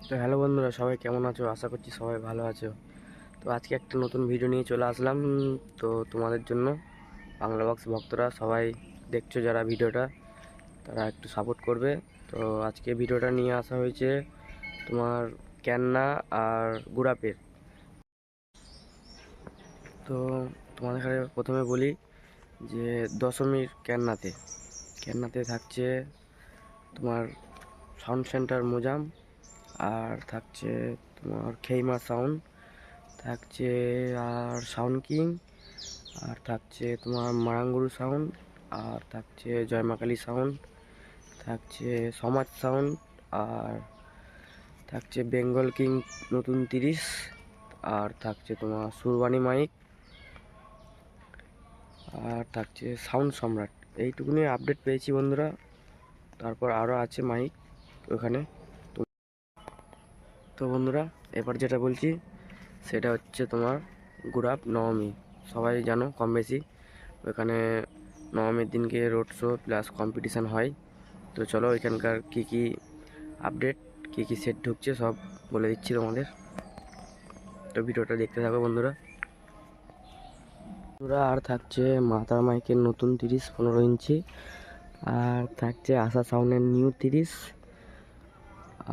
তো হ্যালো বন্ধুরা, সবাই কেমন আছো? আশা করছি সবাই ভালো আছো। তো আজকে একটা নতুন ভিডিও নিয়ে চলে আসলাম। তো তোমাদের জন্য বাংলা বক্স ভক্তরা সবাই দেখছো যারা ভিডিওটা, তারা একটু সাপোর্ট করবে। তো আজকে ভিডিওটা নিয়ে আসা হয়েছে তোমার ক্যান্না আর গুড়াপের। তো তোমাদের এখানে প্রথমে বলি যে দশমীর ক্যান্নাতে থাকছে তোমার সাউন্ড সেন্টার মোজাম, আর থাকছে তোমার খেইমা সাউন্ড, থাকছে আর সাউন্ড কিং, আর থাকছে তোমার মারাঙ্গুরু সাউন্ড, আর থাকছে জয়মাকালী সাউন্ড, থাকছে সমাজ সাউন্ড, আর থাকছে বেঙ্গল কিং নতুন 30, আর থাকছে তোমার সুরবানি মাইক, আর থাকছে সাউন্ড সম্রাট। এইটুকুনি আপডেট পেয়েছি বন্ধুরা। তারপর আরও আছে মাইক ওখানে। তো তো বন্ধুরা, এবার যেটা বলছি সেটা হচ্ছে তোমার গুড়াপ নবমী। সবাই জানো কম বেশি, ওখানে নবমীর দিনকে রোড শো প্লাস কম্পিটিশান হয়। তো চলো এখানকার কী কী আপডেট, কী কী সেট ঢুকছে সব বলে দিচ্ছি তোমাদের। তো ভিডিওটা দেখতে থাকো বন্ধুরা। আর থাকছে মাতার মাইকের নতুন 30-15 ইঞ্চি, আর থাকছে আশা সাউন্ডের নিউ 30,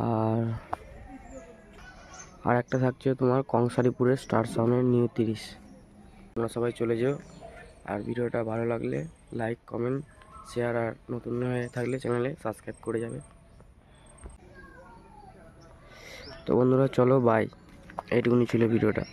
আর আর একটা থাকছে তোমার কংসারীপুরের স্টার সাউন্ডের নিউ 30। তোমরা সবাই চলে যেও, আর ভিডিওটা ভালো লাগলে লাইক, কমেন্ট, শেয়ার, আর নতুন হয়ে থাকলে চ্যানেলে সাবস্ক্রাইব করে যাবে। তো বন্ধুরা চলো, বাই। এইটুকুনি ছিল ভিডিওটা।